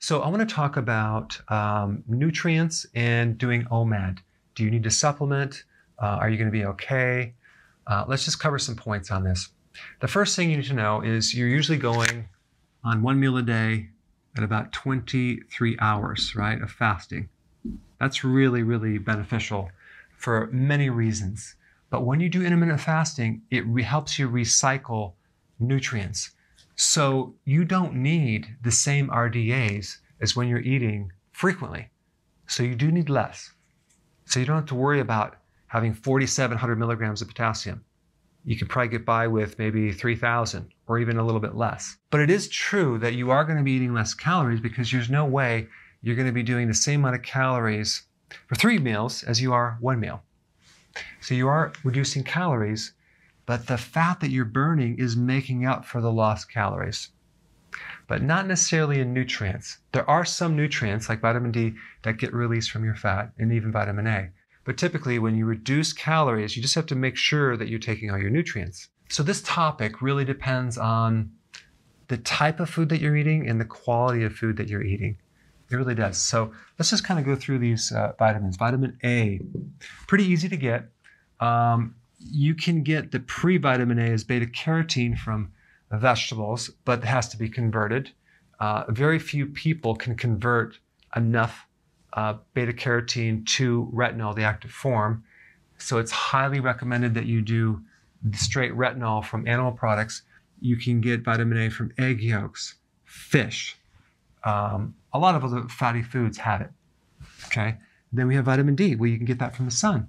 So I want to talk about nutrients and doing OMAD. Do you need to supplement? Are you going to be okay? Let's just cover some points on this. The first thing you need to know is you're usually going on one meal a day at about 23 hours, right, of fasting. That's really, really beneficial for many reasons. But when you do intermittent fasting, it helps you recycle nutrients. So you don't need the same RDAs as when you're eating frequently. So you do need less. So you don't have to worry about having 4,700 milligrams of potassium. You can probably get by with maybe 3,000 or even a little bit less. But it is true that you are going to be eating less calories because there's no way you're going to be doing the same amount of calories for 3 meals as you are 1 meal. So you are reducing calories, but the fat that you're burning is making up for the lost calories. But not necessarily in nutrients. There are some nutrients like vitamin D that get released from your fat and even vitamin A. But typically when you reduce calories, you just have to make sure that you're taking all your nutrients. So this topic really depends on the type of food that you're eating and the quality of food that you're eating. It really does. So let's just kind of go through these vitamins. Vitamin A, pretty easy to get. You can get the pre-vitamin A as beta carotene from vegetables, but it has to be converted. Very few people can convert enough beta carotene to retinol, the active form. So it's highly recommended that you do straight retinol from animal products. You can get vitamin A from egg yolks, fish. A lot of other fatty foods have it. Okay. Then we have vitamin D. Well, you can get that from the sun.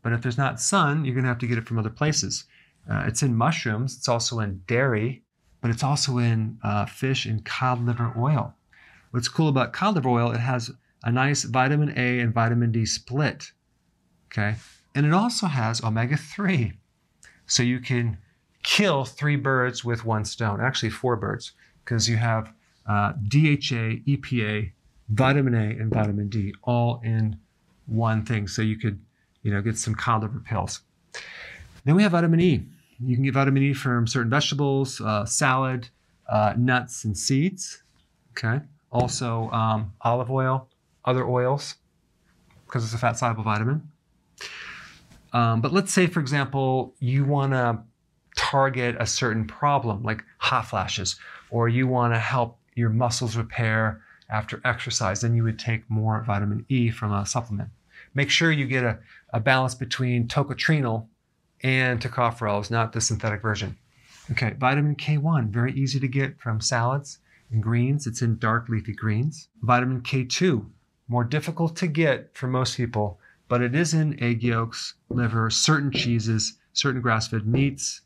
But if there's not sun, you're going to have to get it from other places. It's in mushrooms. It's also in dairy, but it's also in fish and cod liver oil. What's cool about cod liver oil, it has a nice vitamin A and vitamin D split. Okay. And it also has omega-3. So you can kill 3 birds with 1 stone, actually 4 birds, because you have DHA, EPA, vitamin A, and vitamin D all in one thing. So you could, get some cod liver pills. Then we have vitamin E. You can get vitamin E from certain vegetables, salad, nuts, and seeds. Okay. Also olive oil, other oils, because it's a fat-soluble vitamin. But let's say, for example, you want to target a certain problem like hot flashes, or you want to help your muscles repair after exercise, then you would take more vitamin E from a supplement. Make sure you get a balance between tocotrienol and tocopherols, not the synthetic version. Okay, vitamin K1, very easy to get from salads and greens. It's in dark leafy greens. Vitamin K2, more difficult to get for most people, but it is in egg yolks, liver, certain cheeses, certain grass-fed meats.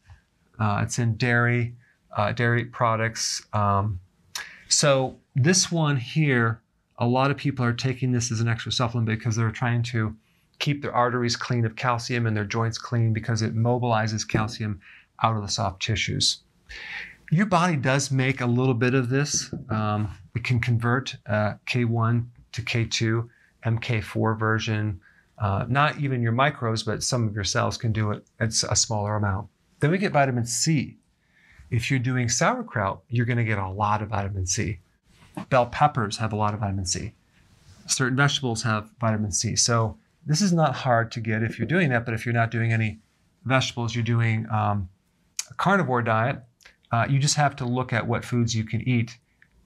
It's in dairy products. So this one here, a lot of people are taking this as an extra supplement because they're trying to keep their arteries clean of calcium and their joints clean because it mobilizes calcium out of the soft tissues. Your body does make a little bit of this. It can convert K1 to K2, MK4 version. Not even your microbes, but some of your cells can do it. It's a smaller amount. Then we get vitamin C. If you're doing sauerkraut, you're going to get a lot of vitamin C. Bell peppers have a lot of vitamin C. Certain vegetables have vitamin C. So this is not hard to get if you're doing that, but if you're not doing any vegetables, you're doing a carnivore diet, you just have to look at what foods you can eat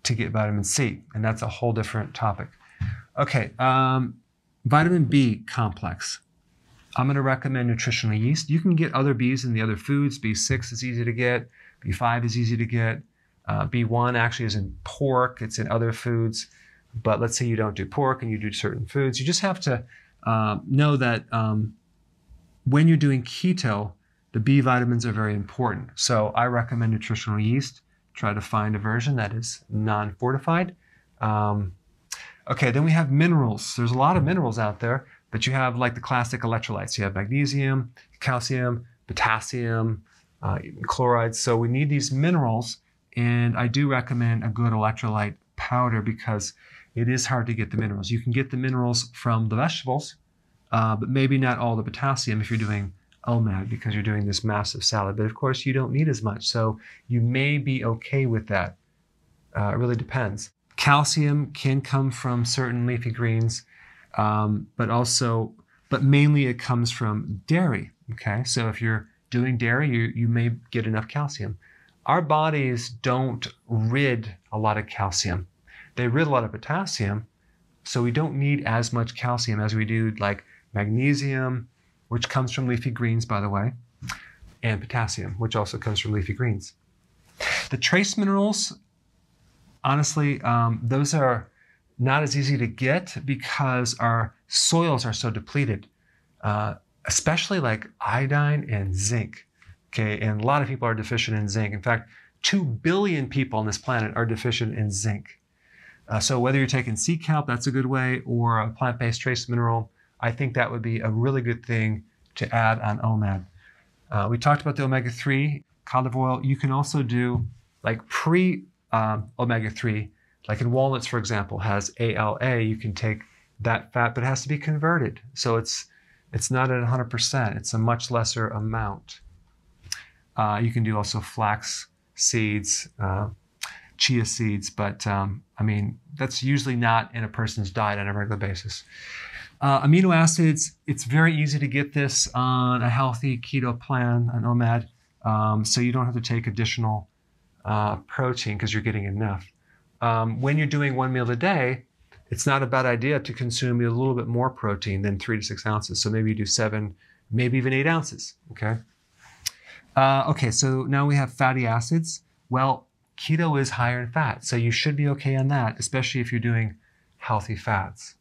to get vitamin C, and that's a whole different topic. Okay, vitamin B complex. I'm going to recommend nutritional yeast. You can get other Bs in the other foods. B6 is easy to get. B5 is easy to get. B1 actually is in pork. It's in other foods. But let's say you don't do pork and you do certain foods. You just have to know that when you're doing keto, the B vitamins are very important. So I recommend nutritional yeast. Try to find a version that is non-fortified. Okay, then we have minerals. There's a lot of minerals out there, but you have like the classic electrolytes. You have magnesium, calcium, potassium, chlorides. So we need these minerals, and I do recommend a good electrolyte powder because it is hard to get the minerals. You can get the minerals from the vegetables, but maybe not all the potassium if you're doing OMAD because you're doing this massive salad. But of course, you don't need as much, so you may be okay with that. It really depends. Calcium can come from certain leafy greens, but mainly it comes from dairy. Okay, so if you're doing dairy, you may get enough calcium. Our bodies don't rid a lot of calcium. They rid a lot of potassium, so we don't need as much calcium as we do like magnesium, which comes from leafy greens, by the way, and potassium, which also comes from leafy greens. The trace minerals, honestly, those are not as easy to get because our soils are so depleted, especially like iodine and zinc. Okay, and a lot of people are deficient in zinc. In fact, 2 billion people on this planet are deficient in zinc. So whether you're taking sea kelp, that's a good way, or a plant-based trace mineral, I think that would be a really good thing to add on OMAD. We talked about the omega-3, olive oil. You can also do like pre-omega-3, like in walnuts, for example, has ALA. You can take that fat, but it has to be converted. So it's not at 100%. It's a much lesser amount. You can do also flax seeds, chia seeds, but I mean, that's usually not in a person's diet on a regular basis. Amino acids, it's very easy to get this on a healthy keto plan, on OMAD, so you don't have to take additional protein because you're getting enough. When you're doing one meal a day, it's not a bad idea to consume a little bit more protein than 3 to 6 ounces. So maybe you do 7, maybe even 8 ounces, okay? Okay, so now we have fatty acids. Well, keto is higher in fat, so you should be okay on that, especially if you're doing healthy fats.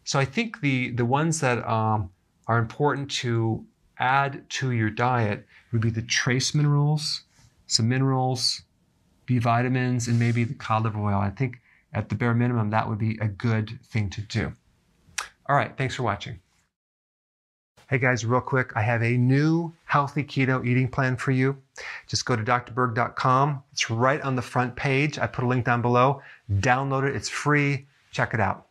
So I think the ones that are important to add to your diet would be the trace minerals, some minerals, B vitamins, and maybe the olive oil. I think at the bare minimum, that would be a good thing to do. All right, thanks for watching. Hey guys, real quick, I have a new healthy keto eating plan for you. Just go to drberg.com. It's right on the front page. I put a link down below. Download it. It's free. Check it out.